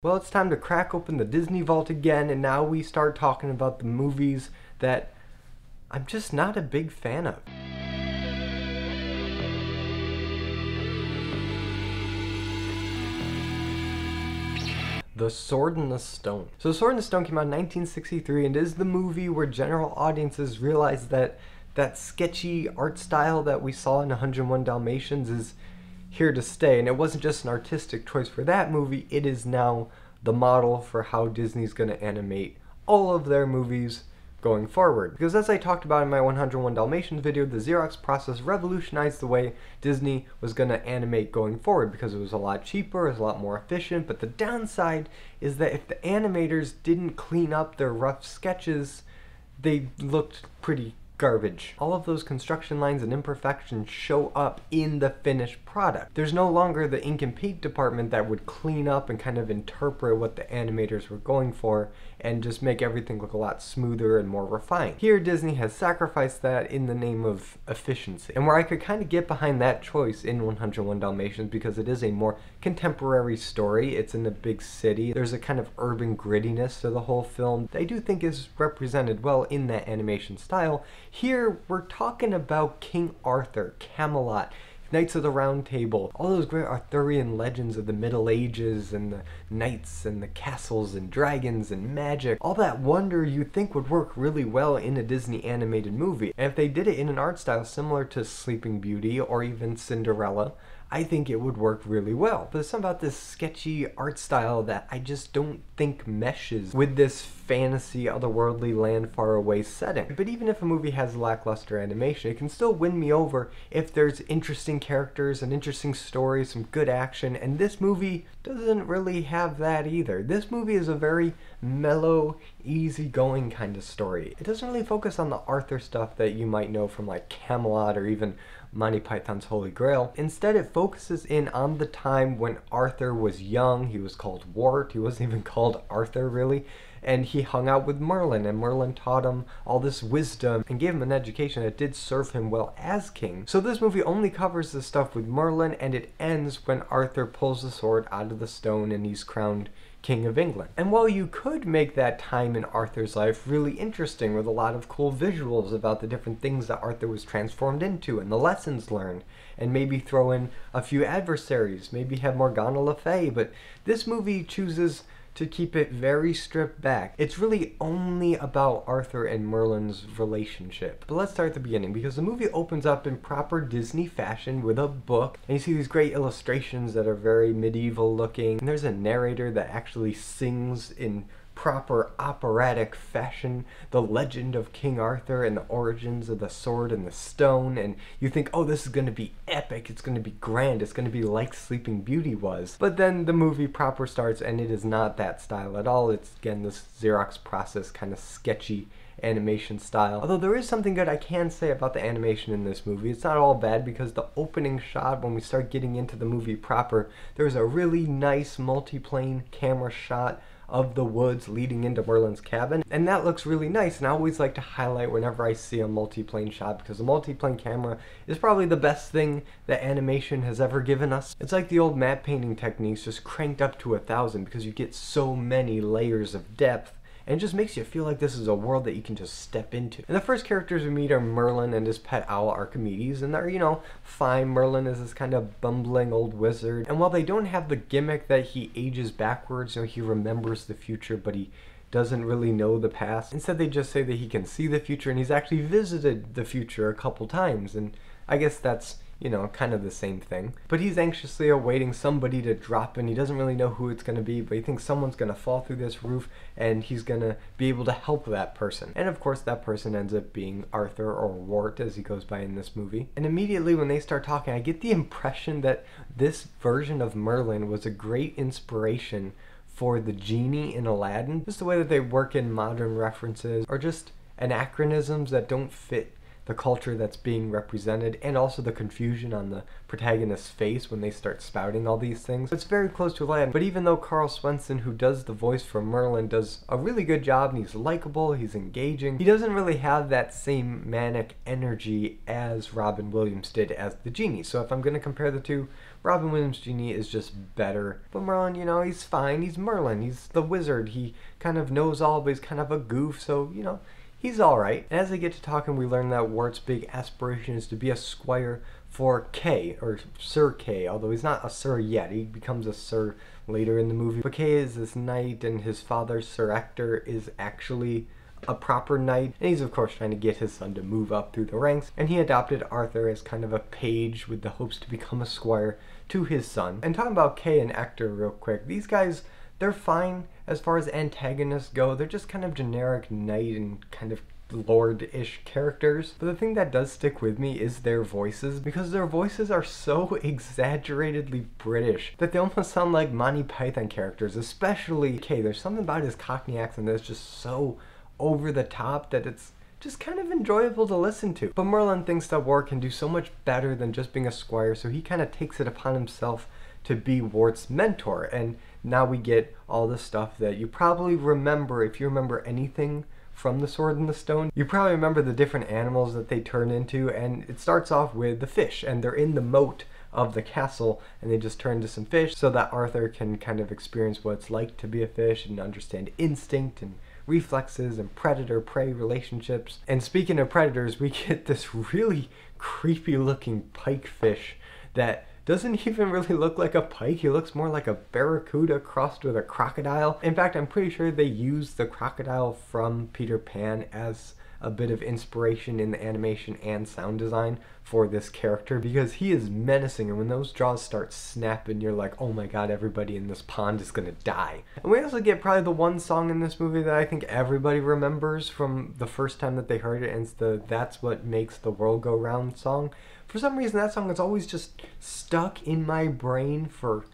Well, it's time to crack open the Disney Vault again, and now we start talking about the movies that I'm just not a big fan of. The Sword in the Stone. So Sword in the Stone came out in 1963 and is the movie where general audiences realized that that sketchy art style that we saw in 101 Dalmatians is here to stay. And it wasn't just an artistic choice for that movie, it is now the model for how Disney's going to animate all of their movies going forward. Because as I talked about in my 101 Dalmatians video, the Xerox process revolutionized the way Disney was going to animate going forward because it was a lot cheaper, it was a lot more efficient, but the downside is that if the animators didn't clean up their rough sketches, they looked pretty garbage. All of those construction lines and imperfections show up in the finished product. There's no longer the ink and paint department that would clean up and kind of interpret what the animators were going for and just make everything look a lot smoother and more refined. Here, Disney has sacrificed that in the name of efficiency. And where I could kind of get behind that choice in 101 Dalmatians because it is a more contemporary story. It's in a big city. There's a kind of urban grittiness to the whole film that I do think is represented well in that animation style. Here, we're talking about King Arthur, Camelot, Knights of the Round Table, all those great Arthurian legends of the Middle Ages and the knights and the castles and dragons and magic. All that wonder you think would work really well in a Disney animated movie. And if they did it in an art style similar to Sleeping Beauty or even Cinderella, I think it would work really well. But there's something about this sketchy art style that I just don't think meshes with this fantasy, otherworldly land far away setting. But even if a movie has lackluster animation, it can still win me over if there's interesting characters, an interesting story, some good action, and this movie doesn't really have that either. This movie is a very mellow, easygoing kind of story. It doesn't really focus on the Arthur stuff that you might know from like Camelot or even Monty Python's Holy Grail. Instead, it focuses in on the time when Arthur was young. He was called Wart. He wasn't even called Arthur, really. And he hung out with Merlin, and Merlin taught him all this wisdom and gave him an education that did serve him well as king. So this movie only covers the stuff with Merlin, and it ends when Arthur pulls the sword out of the stone and he's crowned King of England. And while you could make that time in Arthur's life really interesting with a lot of cool visuals about the different things that Arthur was transformed into and the lessons learned, and maybe throw in a few adversaries, maybe have Morgana Le Fay, but this movie chooses to keep it very stripped back. It's really only about Arthur and Merlin's relationship. But let's start at the beginning, because the movie opens up in proper Disney fashion with a book, and you see these great illustrations that are very medieval looking, and there's a narrator that actually sings in proper operatic fashion the legend of King Arthur and the origins of the sword and the stone, and you think, oh, this is going to be epic, it's going to be grand, it's going to be like Sleeping Beauty was. But then the movie proper starts and it is not that style at all. It's again this Xerox process kind of sketchy animation style. Although there is something good I can say about the animation in this movie. It's not all bad because the opening shot, when we start getting into the movie proper, there's a really nice multi-plane camera shot of the woods leading into Merlin's cabin, and that looks really nice. And I always like to highlight whenever I see a multi-plane shot, because the multi-plane camera is probably the best thing that animation has ever given us. It's like the old matte painting techniques just cranked up to 1,000 because you get so many layers of depth, and it just makes you feel like this is a world that you can just step into. And the first characters we meet are Merlin and his pet owl Archimedes, and they're, you know, fine. Merlin is this kind of bumbling old wizard, and while they don't have the gimmick that he ages backwards, you know, he remembers the future, but he doesn't really know the past. Instead, they just say that he can see the future, and he's actually visited the future a couple times, and I guess that's, you know, kind of the same thing. But he's anxiously awaiting somebody to drop in. He doesn't really know who it's going to be, but he thinks someone's going to fall through this roof and he's going to be able to help that person. And of course that person ends up being Arthur, or Wart as he goes by in this movie. And immediately when they start talking, I get the impression that this version of Merlin was a great inspiration for the genie in Aladdin. Just the way that they work in modern references or just anachronisms that don't fit the culture that's being represented, and also the confusion on the protagonist's face when they start spouting all these things. It's very close to life, but even though Karl Swenson, who does the voice for Merlin, does a really good job and he's likable, he's engaging, he doesn't really have that same manic energy as Robin Williams did as the genie. So if I'm going to compare the two, Robin Williams' genie is just better. But Merlin, you know, he's fine. He's Merlin. He's the wizard. He kind of knows all, but he's kind of a goof. So, you know, he's alright. And as they get to talking, we learn that Wart's big aspiration is to be a squire for Kay, or Sir Kay, although he's not a sir yet. He becomes a sir later in the movie. But Kay is this knight, and his father, Sir Ector, is actually a proper knight, and he's of course trying to get his son to move up through the ranks, and he adopted Arthur as kind of a page with the hopes to become a squire to his son. And talking about Kay and Ector real quick, these guys, they're fine as far as antagonists go. They're just kind of generic knight and kind of lord-ish characters. But the thing that does stick with me is their voices, because their voices are so exaggeratedly British that they almost sound like Monty Python characters, especially Kay. There's something about his Cockney accent that's just so over the top that it's just kind of enjoyable to listen to. But Merlin thinks that Wart can do so much better than just being a squire, so he kind of takes it upon himself to be Wart's mentor. And now we get all the stuff that you probably remember. If you remember anything from The Sword and the Stone, you probably remember the different animals that they turn into, and it starts off with the fish, and they're in the moat of the castle, and they just turn into some fish so that Arthur can kind of experience what it's like to be a fish and understand instinct and reflexes and predator-prey relationships. And speaking of predators, we get this really creepy looking pike fish that doesn't even really look like a pike. He looks more like a barracuda crossed with a crocodile. In fact, I'm pretty sure they used the crocodile from Peter Pan as a bit of inspiration in the animation and sound design for this character, because he is menacing, and when those jaws start snapping, you're like, oh my god, everybody in this pond is gonna die. And we also get probably the one song in this movie that I think everybody remembers from the first time that they heard it, and it's the That's What Makes the World Go Round song. For some reason, that song has always just stuck in my brain for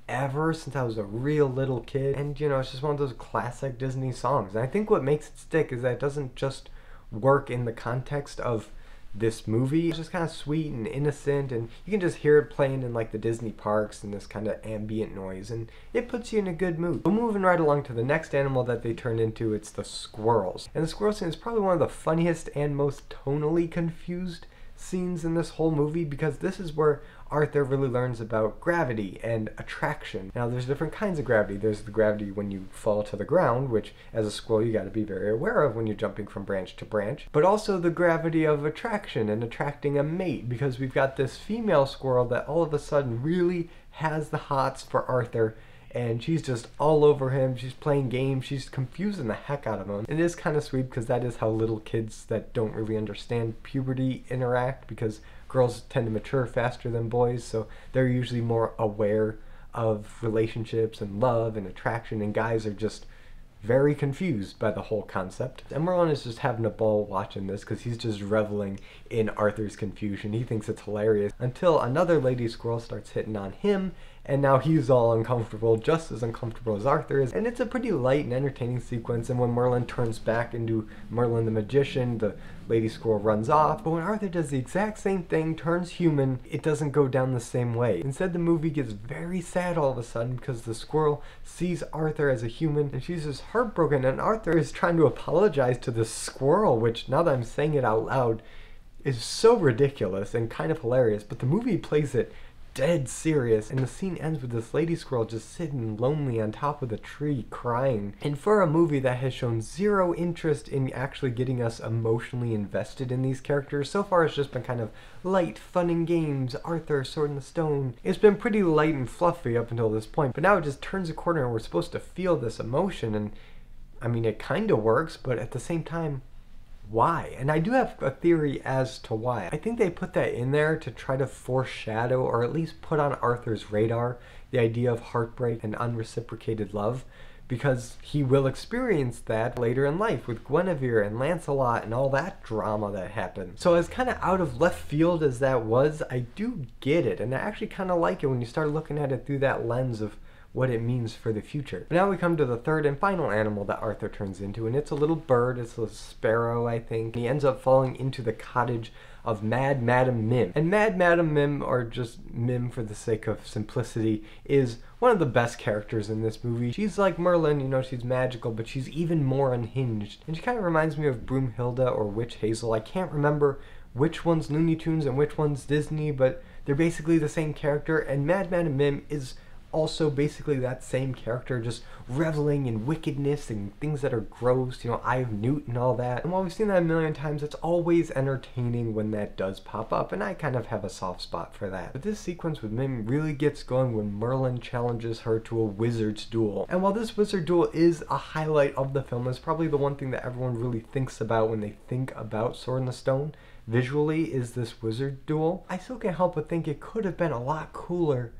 ever since I was a real little kid. And you know, it's just one of those classic Disney songs. And I think what makes it stick is that it doesn't just work in the context of this movie. It's just kind of sweet and innocent, and you can just hear it playing in like the Disney parks and this kind of ambient noise, and it puts you in a good mood. But moving right along to the next animal that they turn into, it's the squirrels. And the squirrel scene is probably one of the funniest and most tonally confused scenes in this whole movie, because this is where Arthur really learns about gravity and attraction. Now there's different kinds of gravity. There's the gravity when you fall to the ground, which as a squirrel you got to be very aware of when you're jumping from branch to branch, but also the gravity of attraction and attracting a mate, because we've got this female squirrel that all of a sudden really has the hots for Arthur, and she's just all over him. She's playing games. She's confusing the heck out of him. And it is kind of sweet, because that is how little kids that don't really understand puberty interact, because girls tend to mature faster than boys, so they're usually more aware of relationships and love and attraction, and guys are just very confused by the whole concept. And Merlin is just having a ball watching this, because he's just reveling in Arthur's confusion. He thinks it's hilarious, until another lady squirrel starts hitting on him, and now he's all uncomfortable, just as uncomfortable as Arthur is. And it's a pretty light and entertaining sequence, and when Merlin turns back into Merlin the Magician, the lady squirrel runs off. But when Arthur does the exact same thing, turns human, it doesn't go down the same way. Instead, the movie gets very sad all of a sudden, because the squirrel sees Arthur as a human, and she's just heartbroken, and Arthur is trying to apologize to the squirrel, which, now that I'm saying it out loud, is so ridiculous and kind of hilarious, but the movie plays it dead serious, and the scene ends with this lady squirrel just sitting lonely on top of the tree crying. And for a movie that has shown zero interest in actually getting us emotionally invested in these characters, so far it's just been kind of light, fun and games, Arthur, Sword in the Stone. It's been pretty light and fluffy up until this point, but now it just turns a corner and we're supposed to feel this emotion, and I mean, it kind of works, but at the same time, why? And I do have a theory as to why. I think they put that in there to try to foreshadow, or at least put on Arthur's radar, the idea of heartbreak and unreciprocated love, because he will experience that later in life with Guinevere and Lancelot and all that drama that happened. So as kind of out of left field as that was, I do get it, and I actually kind of like it when you start looking at it through that lens of what it means for the future. But now we come to the third and final animal that Arthur turns into, and it's a little bird. It's a sparrow, I think. He ends up falling into the cottage of Mad Madam Mim. And Mad Madam Mim, or just Mim for the sake of simplicity, is one of the best characters in this movie. She's like Merlin, you know, she's magical, but she's even more unhinged. And she kind of reminds me of Broomhilda or Witch Hazel. I can't remember which one's Looney Tunes and which one's Disney, but they're basically the same character, and Mad Madam Mim is also basically that same character, just reveling in wickedness and things that are gross, you know, Eye of Newt and all that. And while we've seen that a million times, it's always entertaining when that does pop up, and I kind of have a soft spot for that. But this sequence with Mim really gets going when Merlin challenges her to a wizard's duel. And while this wizard duel is a highlight of the film, it's probably the one thing that everyone really thinks about when they think about Sword in the Stone visually is this wizard duel. I still can't help but think it could have been a lot cooler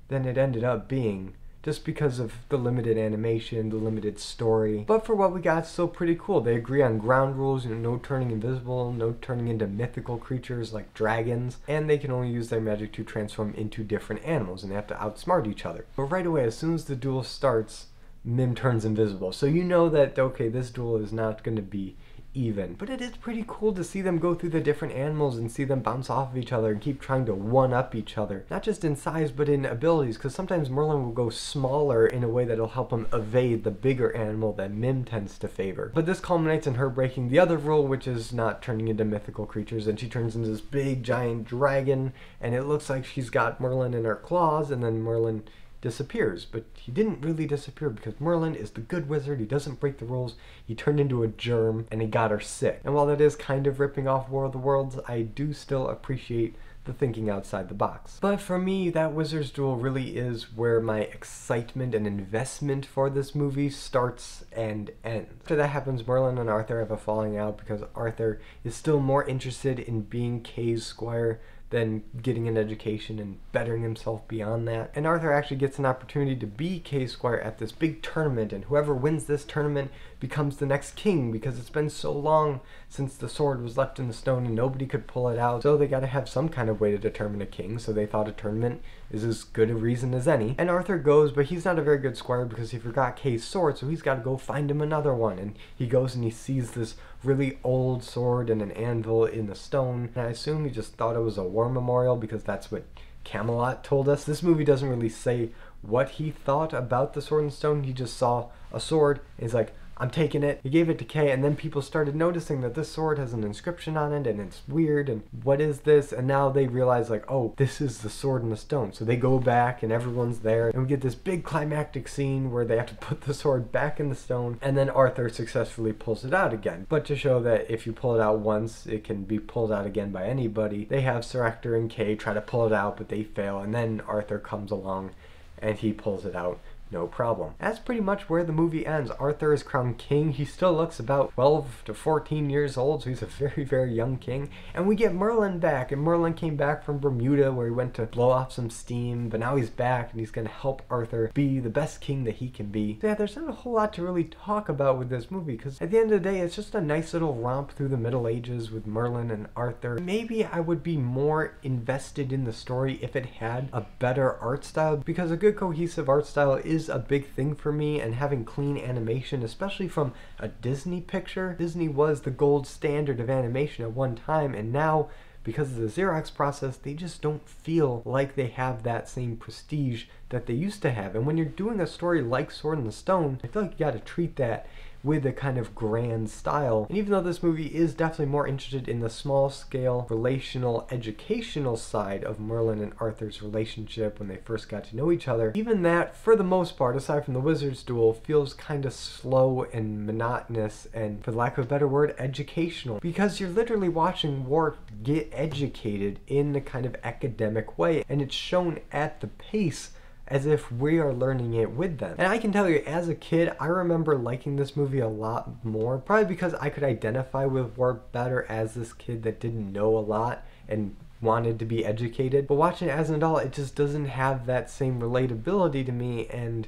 than it ended up being, just because of the limited animation, the limited story. But for what we got, it's still pretty cool. They agree on ground rules, you know, no turning invisible, no turning into mythical creatures like dragons, and they can only use their magic to transform into different animals, and they have to outsmart each other. But right away, as soon as the duel starts, Mim turns invisible. So you know that, okay, this duel is not going to be even. But it is pretty cool to see them go through the different animals and see them bounce off of each other and keep trying to one-up each other. Not just in size, but in abilities, because sometimes Merlin will go smaller in a way that'll help him evade the bigger animal that Mim tends to favor. But this culminates in her breaking the other rule, which is not turning into mythical creatures, and she turns into this big giant dragon, and it looks like she's got Merlin in her claws, and then Merlin disappears. But he didn't really disappear, because Merlin is the good wizard. He doesn't break the rules. He turned into a germ and he got her sick. And while that is kind of ripping off War of the Worlds, I do still appreciate the thinking outside the box. But for me, that wizard's duel really is where my excitement and investment for this movie starts and ends. After that happens, Merlin and Arthur have a falling out because Arthur is still more interested in being Kay's squire than getting an education and bettering himself beyond that. And Arthur actually gets an opportunity to be Kay's squire at this big tournament, and whoever wins this tournament becomes the next king, because it's been so long since the sword was left in the stone and nobody could pull it out. So they gotta have some kind of way to determine a king, so they thought a tournament is as good a reason as any. And Arthur goes, but he's not a very good squire because he forgot Kay's sword, so he's gotta go find him another one. And he goes and he sees this really old sword and an anvil in the stone, and I assume he just thought it was a war memorial because that's what Camelot told us. This movie doesn't really say what he thought about the Sword in Stone. He just saw a sword and he's like, I'm taking it. He gave it to Kay, and then people started noticing that this sword has an inscription on it and it's weird and what is this? And now they realize like, oh, this is the Sword in the Stone. So they go back and everyone's there, and we get this big climactic scene where they have to put the sword back in the stone, and then Arthur successfully pulls it out again. But to show that if you pull it out once, it can be pulled out again by anybody, they have Sir Ector and Kay try to pull it out, but they fail, and then Arthur comes along and he pulls it out. No problem. That's pretty much where the movie ends. Arthur is crowned king. He still looks about 12 to 14 years old, so he's a very, very young king. And we get Merlin back, and Merlin came back from Bermuda where he went to blow off some steam, but now he's back and he's going to help Arthur be the best king that he can be. So yeah, there's not a whole lot to really talk about with this movie, because at the end of the day, it's just a nice little romp through the Middle Ages with Merlin and Arthur. Maybe I would be more invested in the story if it had a better art style, because a good cohesive art style is a big thing for me, and having clean animation, especially from a Disney picture. Disney was the gold standard of animation at one time, and now because of the Xerox process, they just don't feel like they have that same prestige that they used to have. And when you're doing a story like Sword in the Stone, I feel like you gotta treat that with a kind of grand style. And even though this movie is definitely more interested in the small scale, relational, educational side of Merlin and Arthur's relationship when they first got to know each other, even that, for the most part, aside from the wizard's duel, feels kind of slow and monotonous and, for lack of a better word, educational. Because you're literally watching Wart get educated in a kind of academic way, and it's shown at the pace as if we are learning it with them. And I can tell you, as a kid, I remember liking this movie a lot more, probably because I could identify with Wart better as this kid that didn't know a lot and wanted to be educated. But watching it as an adult, it just doesn't have that same relatability to me, and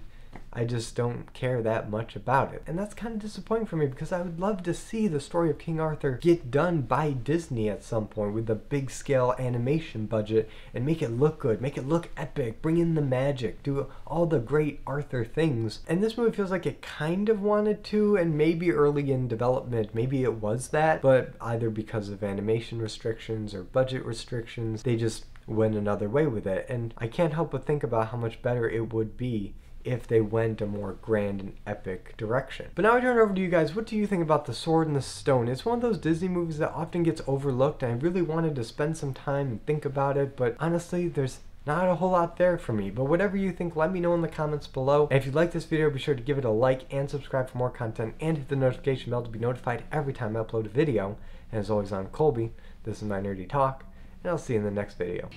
I just don't care that much about it. And that's kind of disappointing for me, because I would love to see the story of King Arthur get done by Disney at some point with a big scale animation budget and make it look good, make it look epic, bring in the magic, do all the great Arthur things. And this movie feels like it kind of wanted to, and maybe early in development, maybe it was that, but either because of animation restrictions or budget restrictions, they just went another way with it. And I can't help but think about how much better it would be if they went a more grand and epic direction. But now I turn it over to you guys. What do you think about The Sword and the Stone? It's one of those Disney movies that often gets overlooked, and I really wanted to spend some time and think about it, but honestly, there's not a whole lot there for me. But whatever you think, let me know in the comments below. And if you like this video, be sure to give it a like and subscribe for more content, and hit the notification bell to be notified every time I upload a video. And as always, I'm Colby. This is my nerdy talk, and I'll see you in the next video.